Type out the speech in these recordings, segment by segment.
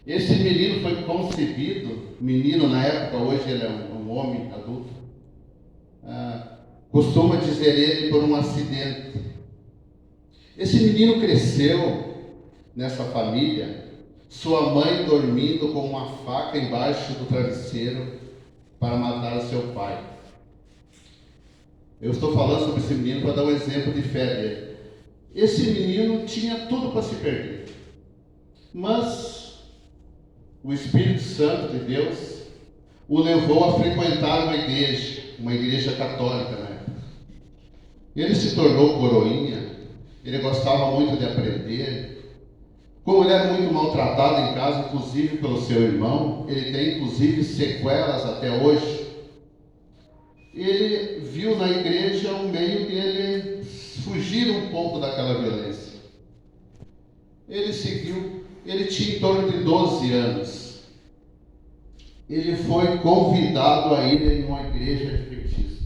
Esse menino foi concebido, menino na época, hoje ele é um homem adulto, costuma dizer ele, por um acidente. Esse menino cresceu nessa família, sua mãe dormindo com uma faca embaixo do travesseiro para matar o seu pai. Eu estou falando sobre esse menino para dar um exemplo de fé dele. Esse menino tinha tudo para se perder, mas o Espírito Santo de Deus o levou a frequentar uma igreja católica, né? Ele se tornou coroinha, ele gostava muito de aprender. Como ele era muito maltratado em casa, inclusive pelo seu irmão, ele tem inclusive sequelas até hoje. Ele viu na igreja um meio de ele fugir um pouco daquela violência. Ele seguiu, ele tinha em torno de 12 anos. Ele foi convidado a ir em uma igreja adventista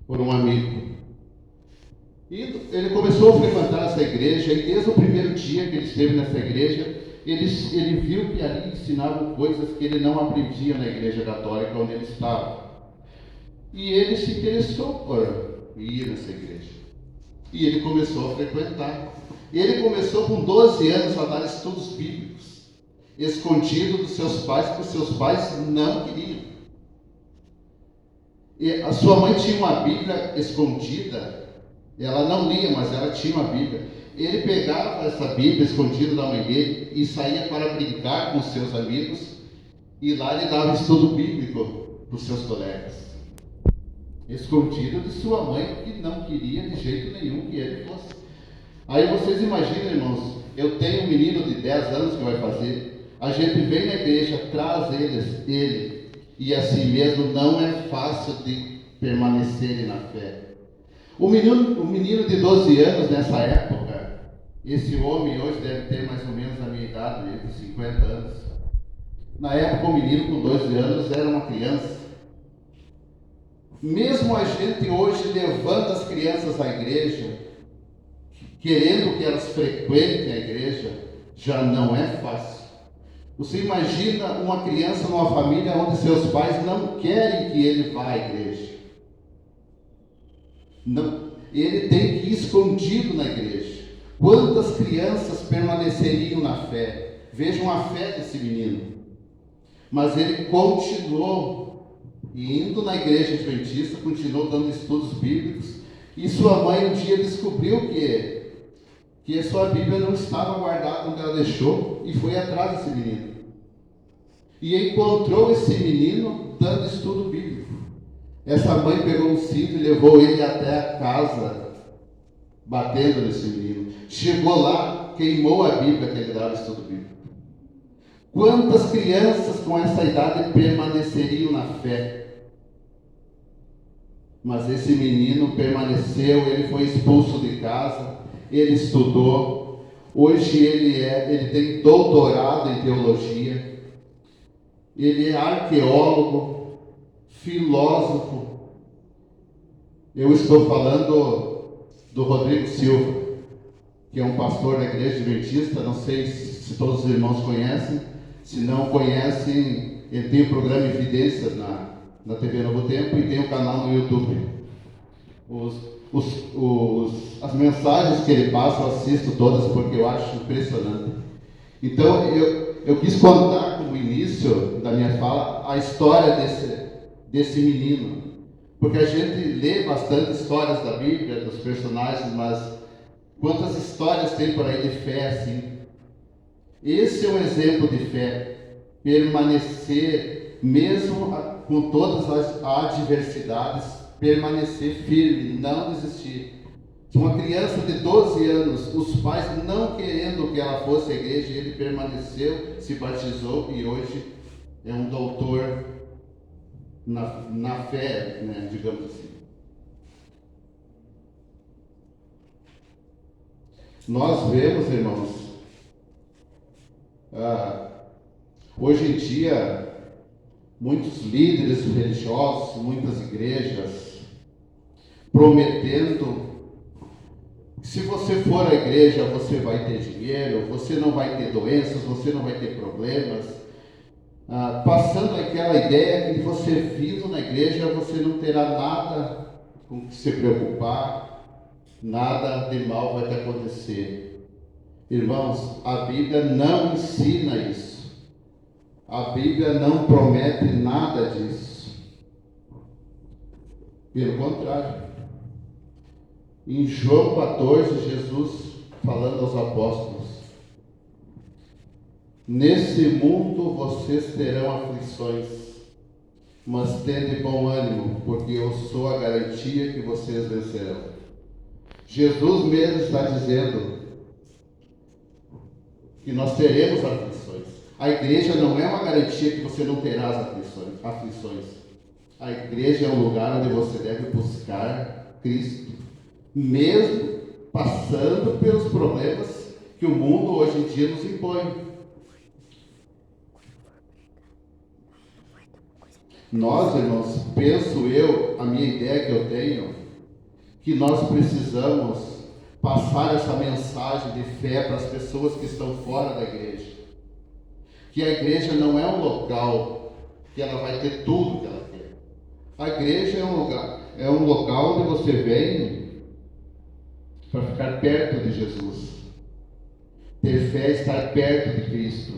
por um amigo. E ele começou a frequentar essa igreja, e desde o primeiro dia que ele esteve nessa igreja, ele viu que ali ensinavam coisas que ele não aprendia na igreja católica onde ele estava. E ele se interessou por ir nessa igreja. E ele começou a frequentar. Ele começou com 12 anos a dar estudos bíblicos, escondido dos seus pais, porque os seus pais não queriam. E a sua mãe tinha uma Bíblia escondida. Ela não lia, mas ela tinha uma Bíblia. Ele pegava essa Bíblia escondida da mãe dele e saía para brincar com os seus amigos, e lá ele dava estudo bíblico para os seus colegas, escondido de sua mãe, que não queria de jeito nenhum que ele fosse. Aí vocês imaginam, irmãos, eu tenho um menino de 10 anos que vai fazer, a gente vem na igreja, traz ele, e assim mesmo não é fácil de permanecerem na fé. O menino de 12 anos nessa época, esse homem hoje deve ter mais ou menos a minha idade, entre 50 anos. Na época, o menino com 12 anos era uma criança. Mesmo a gente hoje levando as crianças à igreja, querendo que elas frequentem a igreja, já não é fácil. Você imagina uma criança numa família onde seus pais não querem que ele vá à igreja. Não, ele tem que ir escondido na igreja. Quantas crianças permaneceriam na fé? Vejam a fé desse menino. Mas ele continuou indo na igreja adventista, continuou dando estudos bíblicos, e sua mãe um dia descobriu que a sua Bíblia não estava guardada onde ela deixou, e foi atrás desse menino. E encontrou esse menino dando estudo bíblico. Essa mãe pegou um cinto e levou ele até a casa, batendo nesse menino. Chegou lá, queimou a Bíblia que ele dava estudo bíblico. Quantas crianças com essa idade permaneceriam na fé? Mas esse menino permaneceu, ele foi expulso de casa, ele estudou. Hoje ele tem doutorado em teologia, ele é arqueólogo, filósofo. Eu estou falando do Rodrigo Silva, que é um pastor da igreja adventista. Não sei se todos os irmãos conhecem. Se não conhecem, ele tem o programa Evidências na TV Novo Tempo e tem o canal no YouTube. As mensagens que ele passa, eu assisto todas porque eu acho impressionante. Então eu quis contar como início da minha fala a história desse menino, porque a gente lê bastante histórias da Bíblia, dos personagens, mas quantas histórias tem por aí de fé assim? Esse é um exemplo de fé, permanecer mesmo com todas as adversidades, permanecer firme, não desistir. Uma criança de 12 anos, os pais não querendo que ela fosse à igreja, ele permaneceu, se batizou e hoje é um doutor na fé, né, digamos assim. Nós vemos, irmãos, hoje em dia, muitos líderes religiosos, muitas igrejas, prometendo Se você for à igreja, você vai ter dinheiro, você não vai ter doenças, você não vai ter problemas. Passando aquela ideia que você vindo na igreja, você não terá nada com que se preocupar, nada de mal vai te acontecer. Irmãos, a Bíblia não ensina isso. A Bíblia não promete nada disso. Pelo contrário. Em João 14, Jesus falando aos apóstolos: nesse mundo vocês terão aflições, mas tende bom ânimo, porque eu sou a garantia que vocês vencerão. Jesus mesmo está dizendo que nós teremos aflições. A igreja não é uma garantia que você não terá as aflições. A igreja é um lugar onde você deve buscar Cristo, mesmo passando pelos problemas que o mundo hoje em dia nos impõe. Nós, irmãos, penso eu, a minha ideia que eu tenho, que nós precisamos passar essa mensagem de fé para as pessoas que estão fora da igreja. Que a igreja não é um local que ela vai ter tudo que ela quer. A igreja é um local onde você vem para ficar perto de Jesus. Ter fé é estar perto de Cristo.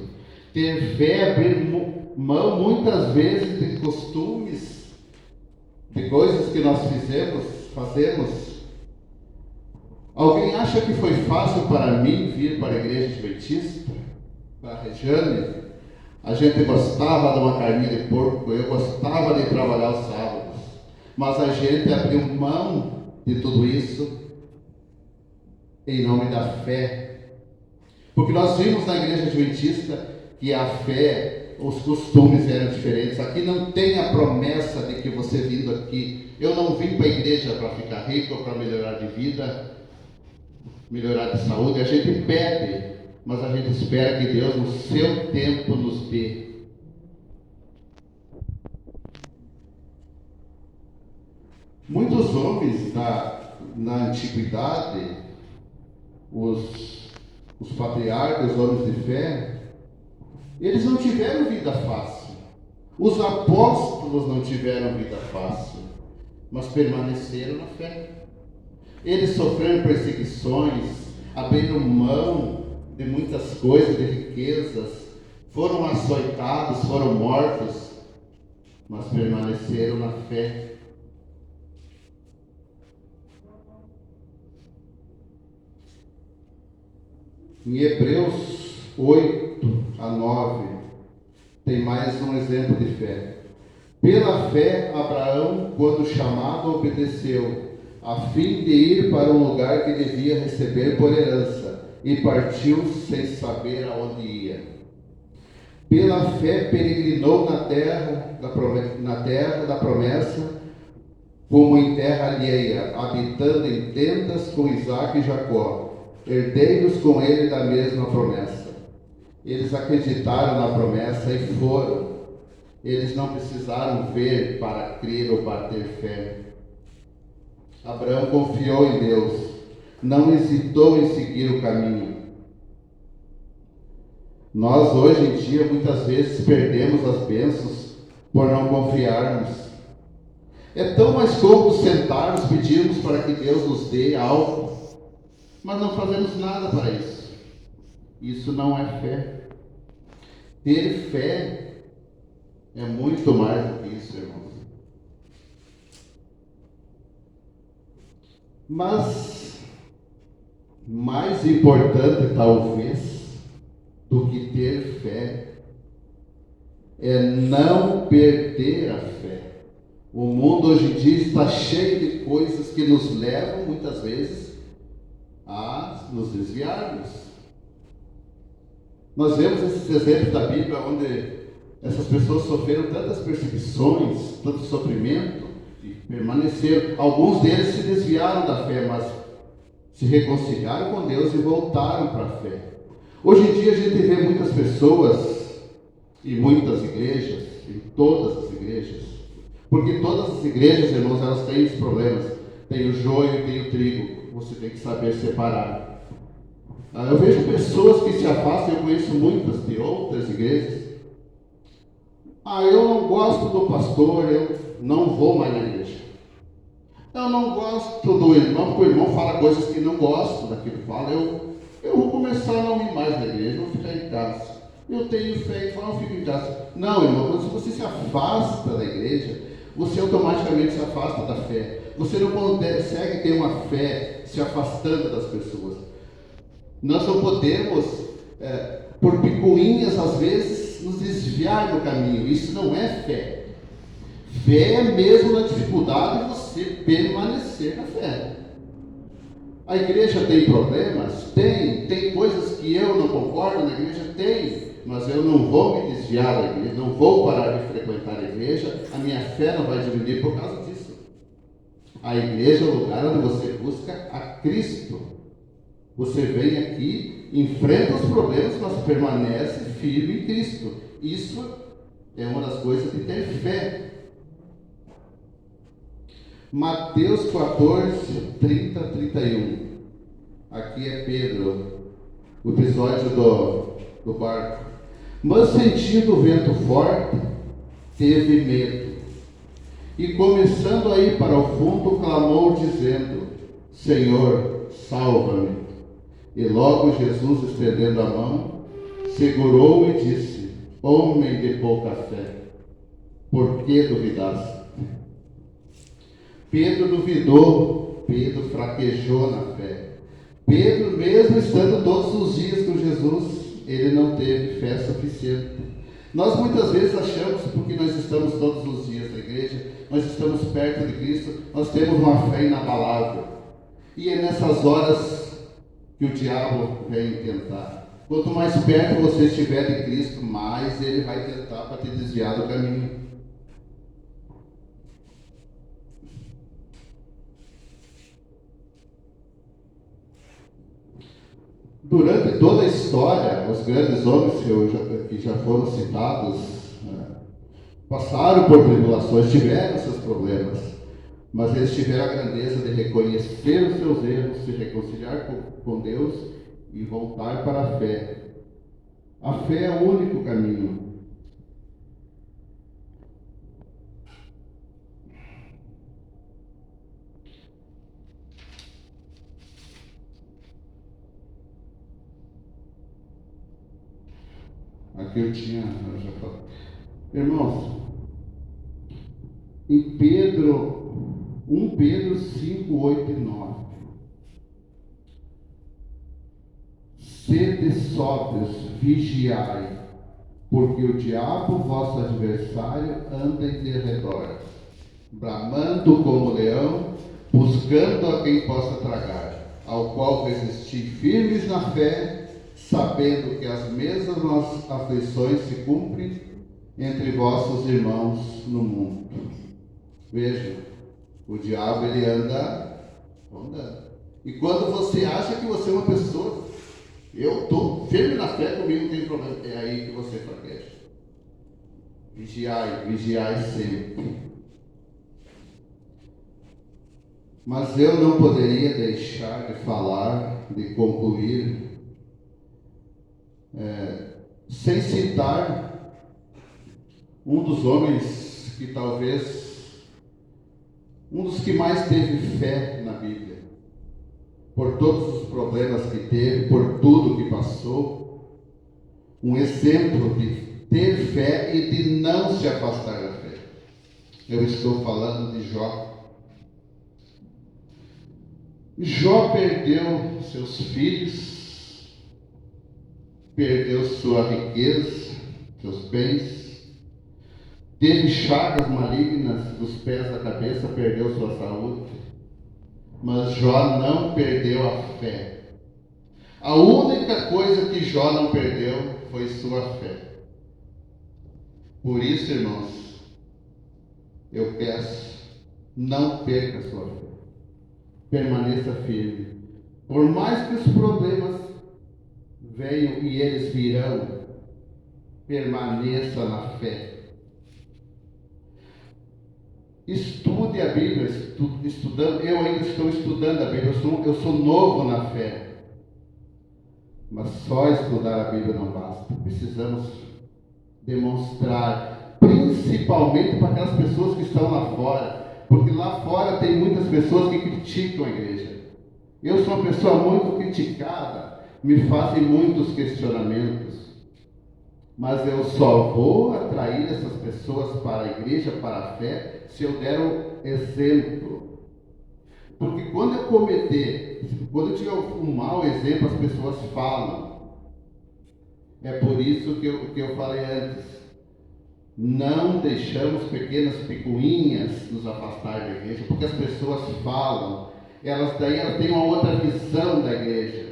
Ter fé é abrir mão muitas vezes de costumes, de coisas que nós fazemos. Alguém acha que foi fácil para mim vir para a igreja adventista? Para a Regiane? A gente gostava de uma carninha de porco, eu gostava de trabalhar os sábados, mas a gente abriu mão de tudo isso em nome da fé. Porque nós vimos na igreja adventista que a fé, os costumes eram diferentes. Aqui não tem a promessa de que você vindo aqui, eu não vim para a igreja para ficar rico ou para melhorar de vida, melhorar de saúde. A gente pede, mas a gente espera que Deus no seu tempo nos dê. Muitos homens na antiguidade, os patriarcas, os homens de fé, eles não tiveram vida fácil. Os apóstolos não tiveram vida fácil, mas permaneceram na fé. Eles sofreram perseguições, abriram mão de muitas coisas, de riquezas, foram açoitados, foram mortos, mas permaneceram na fé. Em Hebreus 8-9, tem mais um exemplo de fé. Pela fé, Abraão, quando chamado, obedeceu, a fim de ir para um lugar que devia receber por herança, e partiu sem saber aonde ia. Pela fé, peregrinou na terra da promessa, como em terra alheia, habitando em tendas com Isaque e Jacó, herdeiros com ele da mesma promessa. Eles acreditaram na promessa e foram. Eles não precisaram ver para crer ou para ter fé. Abraão confiou em Deus, não hesitou em seguir o caminho. Nós hoje em dia muitas vezes perdemos as bênçãos por não confiarmos. É tão mais cômodo sentarmos, pedirmos para que Deus nos dê algo, mas não fazemos nada para isso. Isso não é fé. Ter fé é muito mais do que isso, irmãos. Mas mais importante, talvez, do que ter fé é não perder a fé. O mundo hoje em dia está cheio de coisas que nos levam, muitas vezes, a nos desviarmos. Nós vemos esses exemplos da Bíblia onde essas pessoas sofreram tantas perseguições, tanto sofrimento, e permaneceram. Alguns deles se desviaram da fé, mas se reconciliaram com Deus e voltaram para a fé. Hoje em dia a gente vê muitas pessoas e muitas igrejas, em todas as igrejas, porque todas as igrejas, irmãos, elas têm os problemas. Tem o joio e tem o trigo. você tem que saber separar. Eu vejo pessoas que se afastam, eu conheço muitas de outras igrejas. Eu não gosto do pastor, eu não vou mais na igreja. Eu não gosto do irmão, porque o irmão fala coisas que não gosto daquilo que fala. Eu vou começar a não ir mais na igreja, vou ficar em casa. Eu tenho fé, então eu fico em casa. Não, irmão, quando você se afasta da igreja, você automaticamente se afasta da fé. Você não consegue ter uma fé se afastando das pessoas. Nós não podemos, por picuinhas, às vezes, nos desviar do caminho. Isso não é fé. Fé é mesmo na dificuldade de você permanecer na fé. A igreja tem problemas? Tem coisas que eu não concordo na igreja? Tem. Mas eu não vou me desviar da igreja, não vou parar de frequentar a igreja, a minha fé não vai diminuir por causa disso. A igreja é o lugar onde você busca a Cristo. Você vem aqui, enfrenta os problemas, mas permanece firme em Cristo. Isso é uma das coisas de ter fé. Mateus 14, 30, 31. Aqui é Pedro, o episódio do barco. Mas sentindo o vento forte, teve medo. E começando a ir para o fundo, clamou dizendo: Senhor, salva-me. E logo Jesus, estendendo a mão, segurou e disse: Homem de pouca fé, por que duvidaste? Pedro duvidou, Pedro fraquejou na fé. Pedro, mesmo estando todos os dias com Jesus, ele não teve fé suficiente. Nós muitas vezes achamos, porque nós estamos todos os dias na igreja, nós estamos perto de Cristo, nós temos uma fé inabalável. E é nessas horas que o diabo vem tentar. Quanto mais perto você estiver de Cristo, mais ele vai tentar para te desviar do caminho. Durante toda a história, os grandes homens que já foram citados, passaram por tribulações, tiveram seus problemas, mas eles tiveram a grandeza de reconhecer os seus erros, se reconciliar com Deus e voltar para a fé. A fé é o único caminho. Aqui eu já falei. Irmãos, em Pedro, 1 Pedro 5, 8 e 9. Sede sóbrios, vigiai, porque o diabo, vosso adversário, anda em derredor, bramando como leão, buscando a quem possa tragar, ao qual resisti firmes na fé, sabendo que as mesmas aflições se cumprem entre vossos irmãos no mundo. Veja, o diabo ele anda andando. E quando você acha que você é uma pessoa, eu estou firme na fé, comigo não tem problema, é aí que você fraqueja. Vigiai, vigiai sempre. Mas eu não poderia deixar de falar, de concluir, sem citar um dos homens que talvez, um dos que mais teve fé na Bíblia, por todos os problemas que teve, por tudo que passou, um exemplo de ter fé e de não se afastar da fé. Eu estou falando de Jó. Jó perdeu seus filhos, perdeu sua riqueza, seus bens, teve chagas malignas dos pés à cabeça, perdeu sua saúde, mas Jó não perdeu a fé. A única coisa que Jó não perdeu foi sua fé. Por isso, irmãos, eu peço, não perca sua fé. Permaneça firme. Por mais que os problemas venham, e eles virão, permaneça na fé. Estude a Bíblia, estudando. Eu ainda estou estudando a Bíblia, eu sou novo na fé. Mas só estudar a Bíblia não basta. Precisamos demonstrar, principalmente para aquelas pessoas que estão lá fora, porque lá fora tem muitas pessoas que criticam a igreja. Eu sou uma pessoa muito criticada, me fazem muitos questionamentos, mas eu só vou atrair essas pessoas para a igreja, para a fé, se eu der um exemplo. Porque quando eu tiver um mau exemplo, as pessoas falam. É por isso que eu falei antes. Não deixamos pequenas picuinhas nos afastar da igreja, porque as pessoas falam, elas têm uma outra visão da igreja.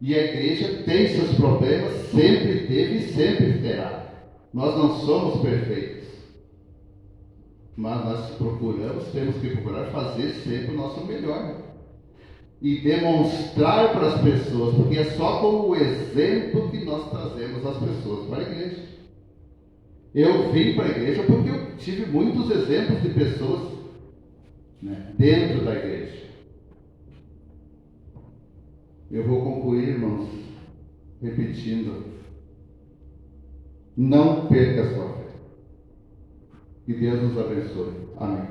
E a igreja tem seus problemas, sempre teve e sempre terá. Nós não somos perfeitos, mas nós temos que procurar fazer sempre o nosso melhor. E demonstrar para as pessoas, porque é só como exemplo que nós trazemos as pessoas para a igreja. Eu vim para a igreja porque eu tive muitos exemplos de pessoas, né, dentro da igreja. Eu vou concluir, irmãos, repetindo: não perca a sua fé. Que Deus nos abençoe. Amém.